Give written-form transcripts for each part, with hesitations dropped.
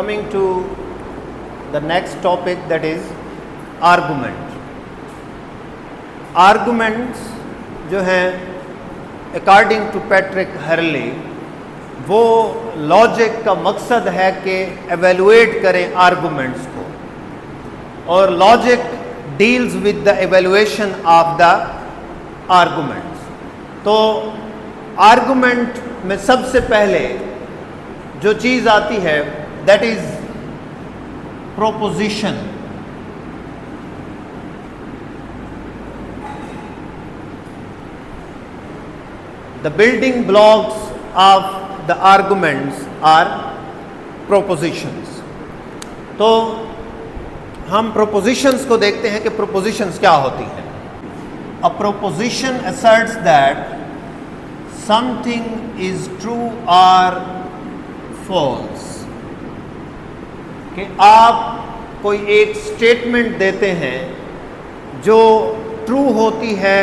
coming to the next topic, that is argument. Arguments जो हैं according to Patrick Hurley, वो logic का मकसद है कि एवेलुएट करें आर्गुमेंट्स को, और logic deals with the evaluation of the arguments. तो आर्गुमेंट में सबसे पहले जो चीज़ आती है that is proposition. The building blocks of the arguments are propositions. तो हम प्रोपोजिशंस को देखते हैं कि प्रोपोजिशंस क्या होती हैं. अ proposition assets that something is true और फॉल्स. कि आप कोई एक स्टेटमेंट देते हैं जो ट्रू होती है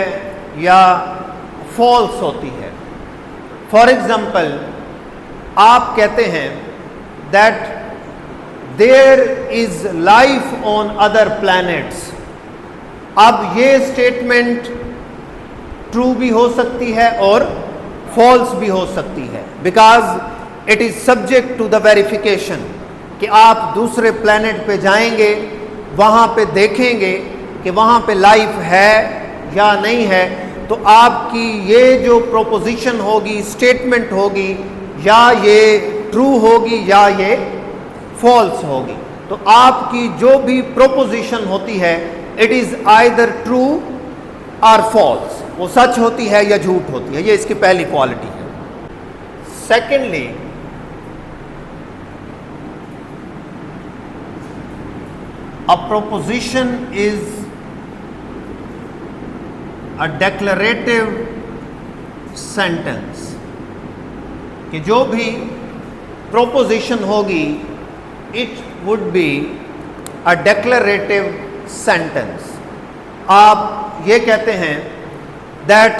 या फॉल्स होती है. फॉर एग्जाम्पल, आप कहते हैं that there is life on other planets. अब ये स्टेटमेंट ट्रू भी हो सकती है और फॉल्स भी हो सकती है, because it is subject to the verification. कि आप दूसरे प्लैनेट पे जाएंगे, वहाँ पे देखेंगे कि वहाँ पे लाइफ है या नहीं है, तो आपकी ये जो प्रोपोजिशन होगी, स्टेटमेंट होगी, या ये ट्रू होगी या ये फॉल्स होगी. तो आपकी जो भी प्रोपोजिशन होती है इट इज आइदर ट्रू और फॉल्स. वो सच होती है या झूठ होती है. ये इसकी पहली क्वालिटी है. Secondly, a proposition is a declarative sentence. कि जो भी proposition होगी it would be a declarative sentence. आप ये कहते हैं that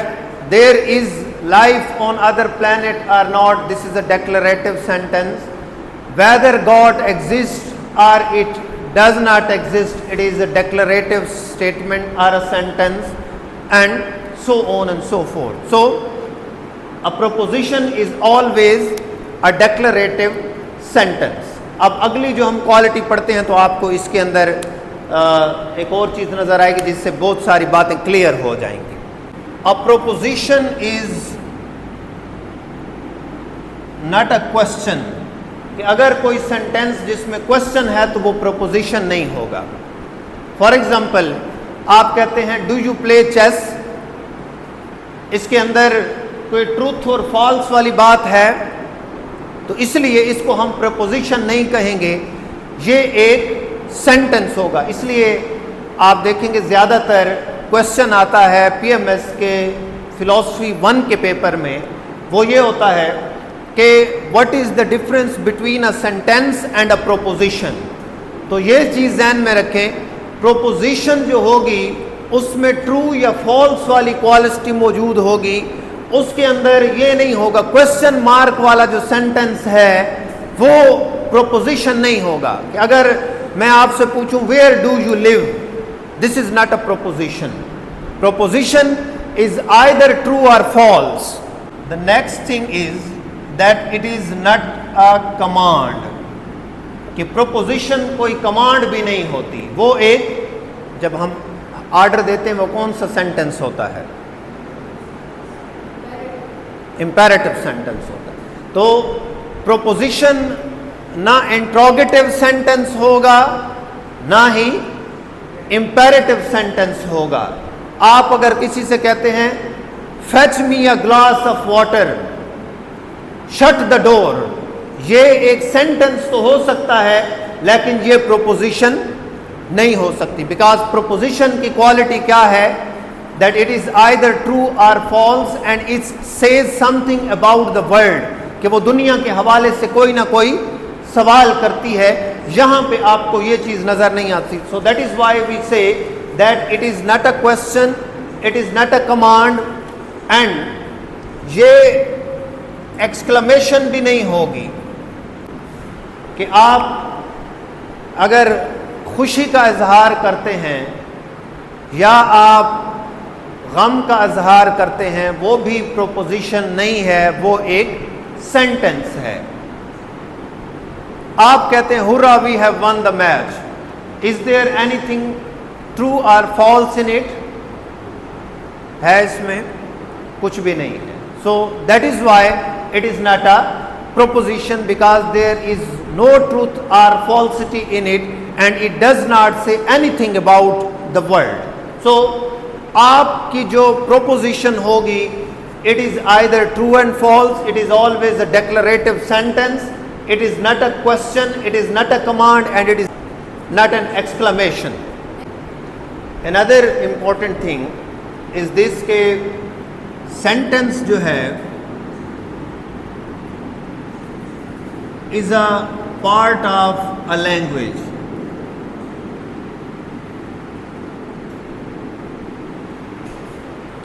there is life on other planet or not, this is a declarative sentence. Whether God exists or it does not exist, it is a declarative statement or a sentence, and so on and so forth. So a proposition is always a declarative sentence. अब अगली जो हम quality पढ़ते हैं तो आपको इसके अंदर एक और चीज़ नज़र आएगी जिससे बहुत सारी बातें क्लियर हो जाएंगी. A proposition is not a question. कि अगर कोई सेंटेंस जिसमें क्वेश्चन है तो वो प्रोपोजिशन नहीं होगा. फॉर एग्जाम्पल, आप कहते हैं डू यू प्ले चेस. इसके अंदर कोई ट्रूथ और फॉल्स वाली बात है, तो इसलिए इसको हम प्रोपोजिशन नहीं कहेंगे, ये एक सेंटेंस होगा. इसलिए आप देखेंगे ज़्यादातर क्वेश्चन आता है पीएमएस के फिलॉसफी 1 के पेपर में, वो ये होता है कि what is the difference between a sentence and a proposition. तो ये चीज़ ध्यान में रखें, प्रोपोजिशन जो होगी उसमें ट्रू या फॉल्स वाली क्वालिटी मौजूद होगी. उसके अंदर ये नहीं होगा, क्वेश्चन मार्क वाला जो सेंटेंस है वो प्रोपोजिशन नहीं होगा. कि अगर मैं आपसे पूछूं where do you live, this is not a proposition. Proposition is either true और false. The next thing is that it is not a command. कि प्रोपोजिशन कोई कमांड भी नहीं होती. वो एक, जब हम ऑर्डर देते हैं वो कौन सा सेंटेंस होता है? इंपेरेटिव सेंटेंस होता है. तो प्रोपोजिशन ना इंट्रोगेटिव सेंटेंस होगा ना ही इंपेरेटिव सेंटेंस होगा. आप अगर किसी से कहते हैं fetch me a glass of water, shut the door, ये एक सेंटेंस तो हो सकता है लेकिन ये प्रोपोजिशन नहीं हो सकती. बिकॉज प्रोपोजिशन की क्वालिटी क्या है? That it is either true और false and it says something about the world. कि वो दुनिया के हवाले से कोई ना कोई सवाल करती है. यहाँ पे आपको ये चीज़ नज़र नहीं आती. So that is why we say that it is not a question, it is not a command, and ये एक्सक्लेमेशन भी नहीं होगी कि आप अगर खुशी का इजहार करते हैं या आप गम का इजहार करते हैं, वो भी प्रोपोजिशन नहीं है, वो एक सेंटेंस है। आप कहते हैं hurrah we have won the match, is there anything true और फॉल्स इन इट? है इसमें कुछ भी नहीं है। So that is why it is not a proposition, because there is no truth or falsity in it and it does not say anything about the world. So आपकी जो proposition होगी, it is either true and false, it is always a declarative sentence, it is not a question, it is not a command, and it is not an exclamation. Another important thing is this के sentence जो है is a part of a language.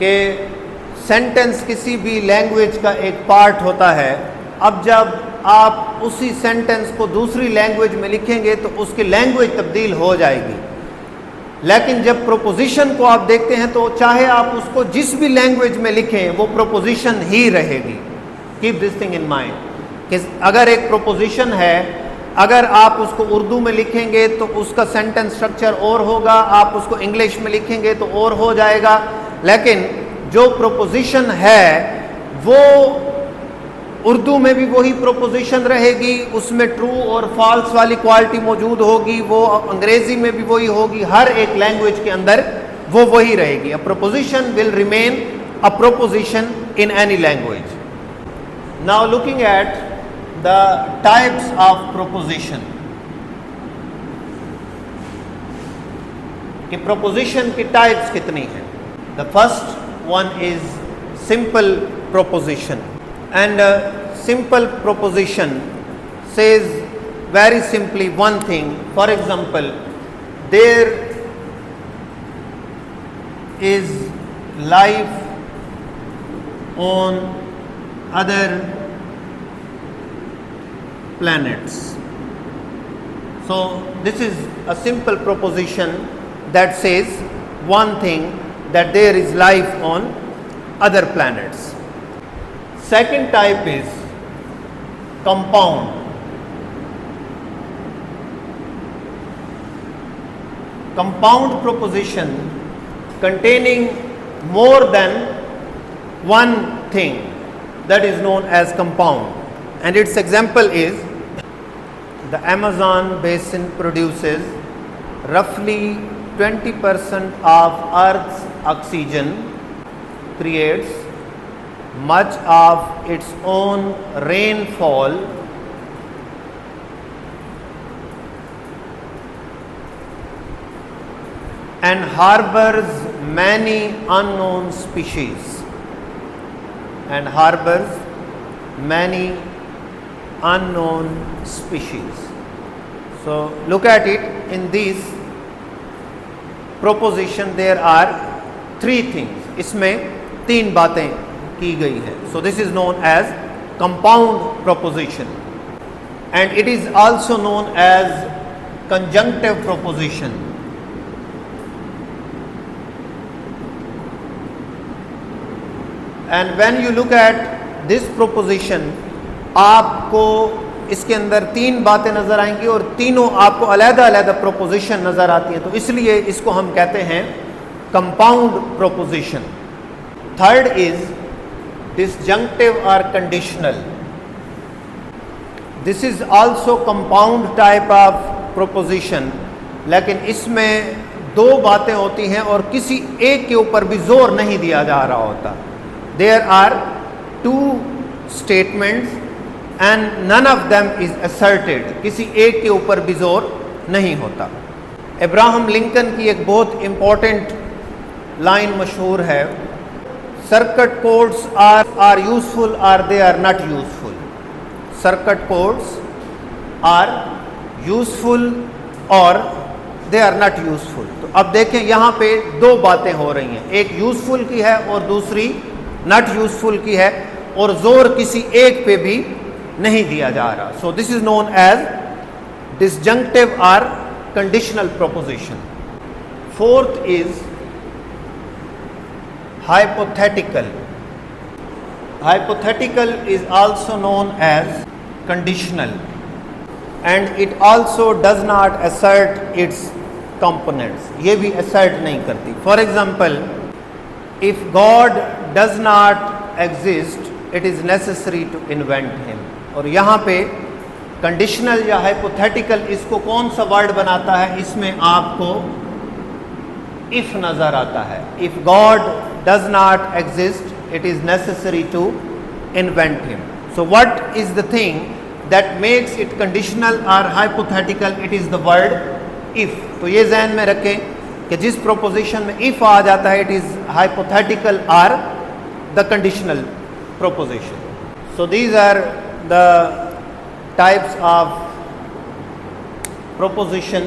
कि sentence किसी भी language का एक part होता है। अब जब आप उसी सेंटेंस को दूसरी लैंग्वेज में लिखेंगे तो उसकी लैंग्वेज तब्दील हो जाएगी, लेकिन जब प्रोपोजिशन को आप देखते हैं तो चाहे आप उसको जिस भी लैंग्वेज में लिखें वो प्रोपोजिशन ही रहेगी। Keep this thing in mind कि अगर एक प्रोपोजिशन है, अगर आप उसको उर्दू में लिखेंगे तो उसका सेंटेंस स्ट्रक्चर और होगा, आप उसको इंग्लिश में लिखेंगे तो और हो जाएगा, लेकिन जो प्रोपोजिशन है वो उर्दू में भी वही प्रोपोजिशन रहेगी, उसमें ट्रू और फॉल्स वाली क्वालिटी मौजूद होगी, वो अंग्रेजी में भी वही होगी, हर एक लैंग्वेज के अंदर वो वही रहेगी। अ proposition will remain a proposition in any language. Now looking at the types of proposition, कि proposition की types कितनी हैं? The first one is simple proposition, and simple proposition says very simply one thing. For example, there is life on other planets. So this is a simple proposition that says one thing, that there is life on other planets. Second type is compound. Compound proposition containing more than one thing, that is known as compound. And its example is the Amazon basin produces roughly 20% of Earth's oxygen, creates much of its own rainfall, and harbors many unknown species, and harbors many unknown species. So look at it, in this proposition there are three things, इसमें तीन बातें की गई है. So this is known as compound proposition, and it is also known as conjunctive proposition. And when you look at this proposition, आपको इसके अंदर तीन बातें नज़र आएंगी और तीनों आपको अलग-अलग प्रोपोजिशन नज़र आती हैं, तो इसलिए इसको हम कहते हैं कंपाउंड प्रोपोजिशन. थर्ड इज डिसजंक्टिव और conditional. This is also compound type of proposition, लेकिन इसमें दो बातें होती हैं और किसी एक के ऊपर भी जोर नहीं दिया जा रहा होता. There are two statements and none of them is asserted. किसी एक के ऊपर भी जोर नहीं होता. अब्राहम लिंकन की एक बहुत इंपॉर्टेंट लाइन मशहूर है, सर्किट कोड्स आर यूजफुल और they are not useful. Circuit codes are useful और दे आर नॉट यूजफुल. तो अब देखें यहाँ पे दो बातें हो रही हैं, एक यूजफुल की है और दूसरी नॉट यूजफुल की है, और जोर किसी एक पे भी नहीं दिया जा रहा. So this is known as disjunctive or conditional proposition. Fourth is hypothetical. Hypothetical is also known as conditional, and it also does not assert its components. ये भी assert नहीं करती. For example, if God does not exist, it is necessary to invent him. और यहाँ पे conditional या hypothetical इसको कौन सा वर्ड बनाता है? इसमें आपको इफ नजर आता है. If God does not exist it is necessary to invent him. So what is the thing that makes it conditional or hypothetical? It is the word if. तो ये जहन में रखें कि जिस प्रोपोजिशन में इफ आ जाता है इट इज हाइपोथेटिकल और the conditional proposition. So these are the types of proposition